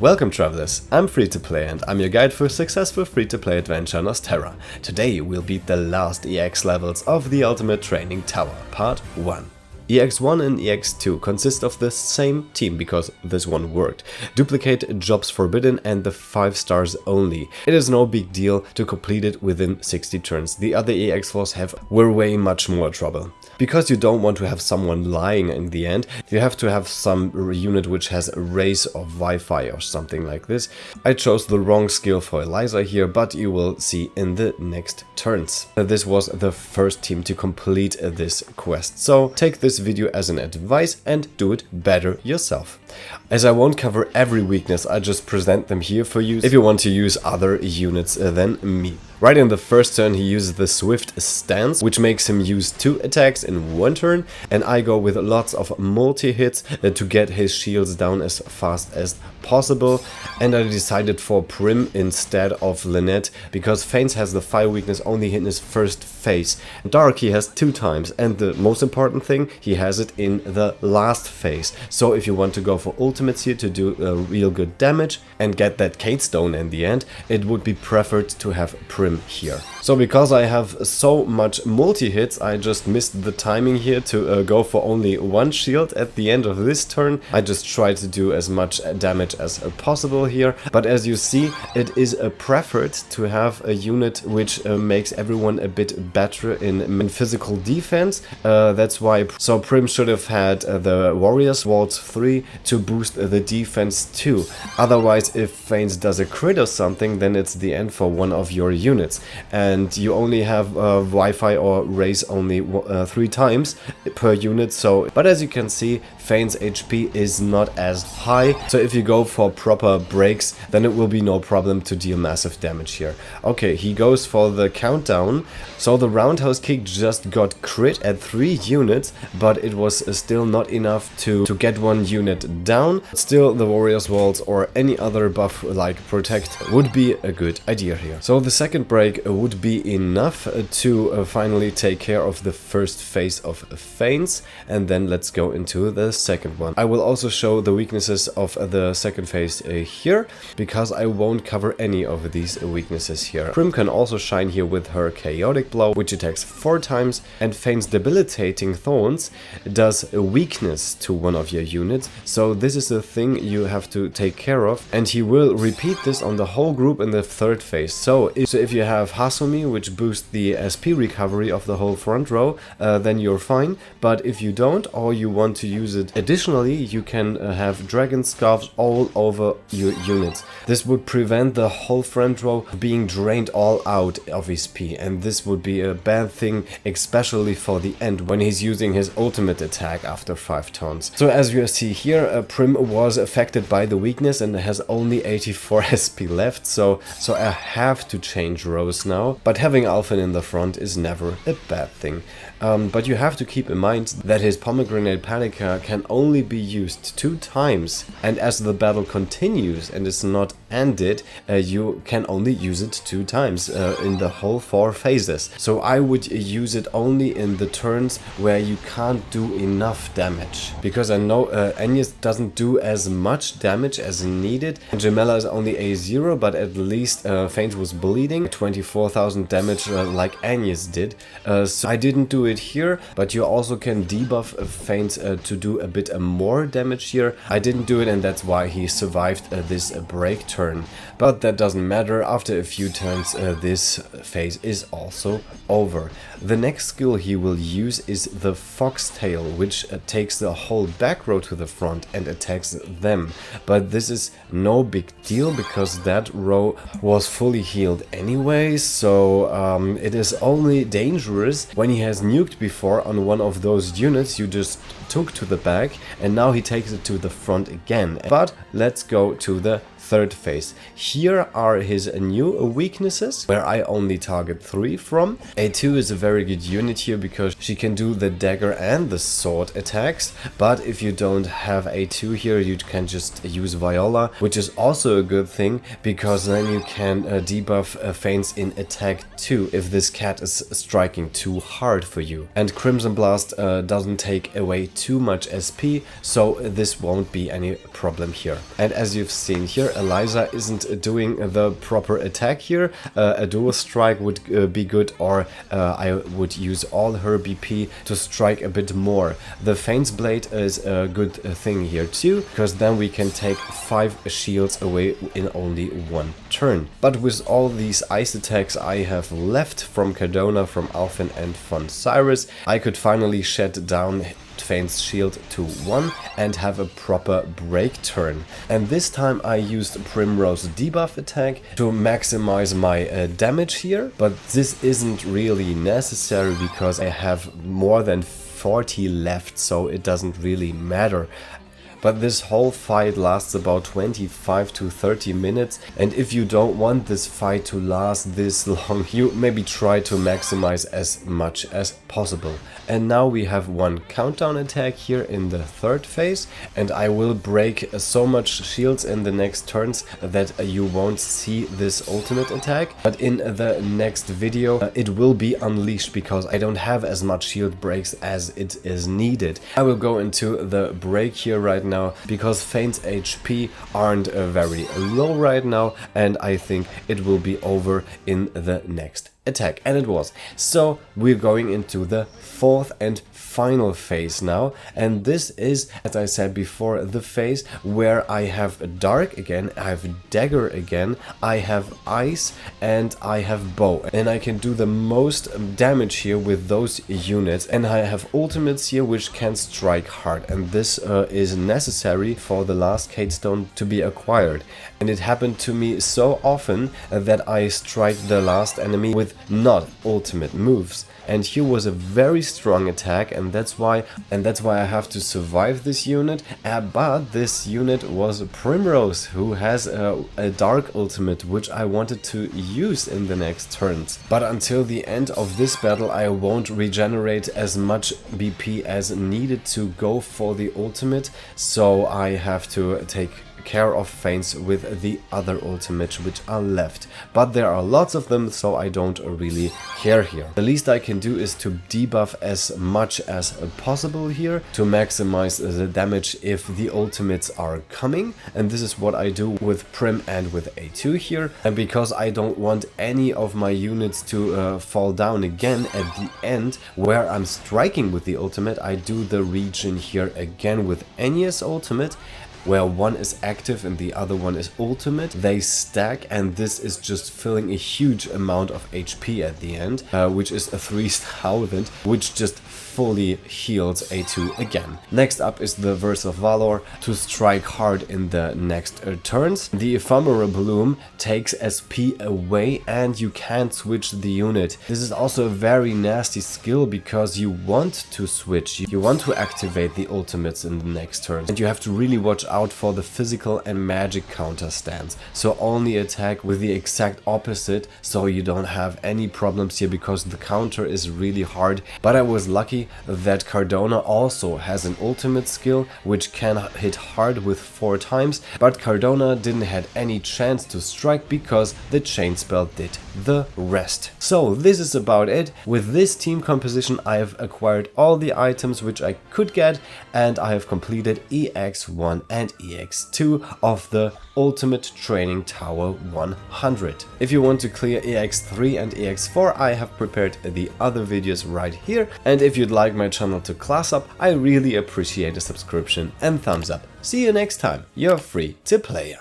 Welcome travelers, I'm Free2Play and I'm your guide for successful free-to-play adventure on Ostera. Today we'll beat the last EX levels of the Ultimate Training Tower, part 1. EX1 and EX2 consist of the same team because this one worked. Duplicate Jobs Forbidden and the 5 stars only. It is no big deal to complete it within 60 turns. The other EX4s were way much more trouble. Because you don't want to have someone lying in the end, you have to have some unit which has a race of Wi-Fi or something like this. I chose the wrong skill for Eliza here, but you will see in the next turns. This was the first team to complete this quest, so take this video as an advice and do it better yourself. As I won't cover every weakness, I just present them here for you if you want to use other units than me. Right in the first turn he uses the Swift Stance, which makes him use 2 attacks in 1 turn, and I go with lots of multi-hits to get his shields down as fast as possible, and I decided for Prim instead of Lynette, because Faints has the fire weakness only in his first phase. Dark he has 2 times, and the most important thing, he has it in the last phase. So if you want to go for ultimates here to do real good damage and get that Cait stone in the end, it would be preferred to have Prim here. So because I have so much multi-hits, I just missed the timing here to go for only 1 shield at the end of this turn. I just try to do as much damage as possible here, but as you see, it is preferred to have a unit which makes everyone a bit better in physical defense. That's why so Prim should have had the Warrior's Waltz 3 to boost the defense too. Otherwise, if Faints does a crit or something, then it's the end for one of your units. And you only have Wi-Fi or race only 3 times per unit, so but as you can see, Faint's HP is not as high, so if you go for proper breaks, then it will be no problem to deal massive damage here. Okay, he goes for the countdown, so the roundhouse kick just got crit at 3 units, but it was still not enough to get 1 unit down. Still, the Warrior's Waltz or any other buff like Protect would be a good idea here. So the second break would be enough to finally take care of the first phase of Faints, and then let's go into the second one. I will also show the weaknesses of the second phase here, because I won't cover any of these weaknesses here. Prim can also shine here with her Chaotic Blow, which attacks 4 times, and Faint's Debilitating Thorns does a weakness to one of your units, so this is a thing you have to take care of, and he will repeat this on the whole group in the third phase. So if you have Hasumi, which boosts the SP recovery of the whole front row, then you're fine, but if you don't, or you want to use it additionally, you can have Dragon Scarves all over your units. This would prevent the whole front row being drained all out of SP, and this would be a bad thing, especially for the end when he's using his ultimate attack after 5 turns. So as you see here, Prim was affected by the weakness and has only 84 SP left, so I have to change rows now, but having Alphen in the front is never a bad thing. But you have to keep in mind that his Pomegranate Panica can only be used 2 times, and as the battle continues and is not ended, you can only use it 2 times in the whole 4 phases. So I would use it only in the turns where you can't do enough damage, because I know Agnes doesn't do as much damage as needed. Gemella is only A0, but at least Faint was bleeding 24,000 damage like Agnes did. So I didn't do it here, but you also can debuff Faint to do a bit more damage here. I didn't do it, and that's why he survived this break turn. But that doesn't matter, after a few turns this phase is also over. The next skill he will use is the Foxtail, which takes the whole back row to the front and attacks them. But this is no big deal, because that row was fully healed anyway, so it is only dangerous when he has nuked before on one of those units you just took to the back, and now he takes it to the front again. But let's go to the third phase. Here are his new weaknesses, where I only target 3 from. A2 is a very good unit here because she can do the dagger and the sword attacks, but if you don't have A2 here, you can just use Viola, which is also a good thing, because then you can debuff Faints in attack too if this cat is striking too hard for you. And Crimson Blast doesn't take away too much SP, so this won't be any problem here. here. And as you've seen here, Eliza isn't doing the proper attack here. A dual strike would be good, or I would use all her BP to strike a bit more. The Feint's Blade is a good thing here too, because then we can take 5 shields away in only 1 turn. But with all these ice attacks I have left from Cardona, from Alphen and von Cyrus, I could finally shed down Feint's shield to 1 and have a proper break turn. And this time I used Primrose debuff attack to maximize my damage here, but this isn't really necessary because I have more than 40 left, so it doesn't really matter. But this whole fight lasts about 25 to 30 minutes, and if you don't want this fight to last this long, you maybe try to maximize as much as possible. And now we have 1 countdown attack here in the 3rd phase, and I will break so much shields in the next turns that you won't see this ultimate attack. But in the next video it will be unleashed because I don't have as much shield breaks as it is needed. I will go into the break here right now because Feint's HP aren't very low right now, and I think it will be over in the next attack. And it was. So we're going into the 4th and final phase now, and this is, as I said before, the phase where I have dark again, I have dagger again, I have ice, and I have bow, and I can do the most damage here with those units. And I have ultimates here which can strike hard, and this is necessary for the last cait stone to be acquired. And it happened to me so often that I strike the last enemy with not ultimate moves. And here was a very strong attack, and that's why I have to survive this unit. But this unit was Primrose, who has a dark ultimate which I wanted to use in the next turns. But until the end of this battle I won't regenerate as much BP as needed to go for the ultimate, so I have to take care of Feints with the other ultimates which are left. But there are lots of them, so I don't really care here. The least I can do is to debuff as much as possible here to maximize the damage if the ultimates are coming, and this is what I do with Prim and with A2 here. And because I don't want any of my units to fall down again at the end where I'm striking with the ultimate, I do the region here again with Enya's ultimate, where one is active and the other one is ultimate. They stack, and this is just filling a huge amount of HP at the end, which is a 3000, which just fully heals A2 again. Next up is the Verse of Valor to strike hard in the next turns. The Ephemeral Bloom takes SP away and you can't switch the unit. This is also a very nasty skill because you want to switch, you want to activate the ultimates in the next turn, and you have to really watch out for the physical and magic counter stance. So only attack with the exact opposite, so you don't have any problems here because the counter is really hard. But I was lucky that Cardona also has an ultimate skill which can hit hard with 4 times, but Cardona didn't have any chance to strike because the chain spell did the rest. So this is about it. With this team composition I have acquired all the items which I could get, and I have completed EX1 and EX2 of the Ultimate Training Tower 100. If you want to clear EX3 and EX4, I have prepared the other videos right here, and if you'd like my channel to class up, I really appreciate a subscription and thumbs up. See you next time, you're free to play.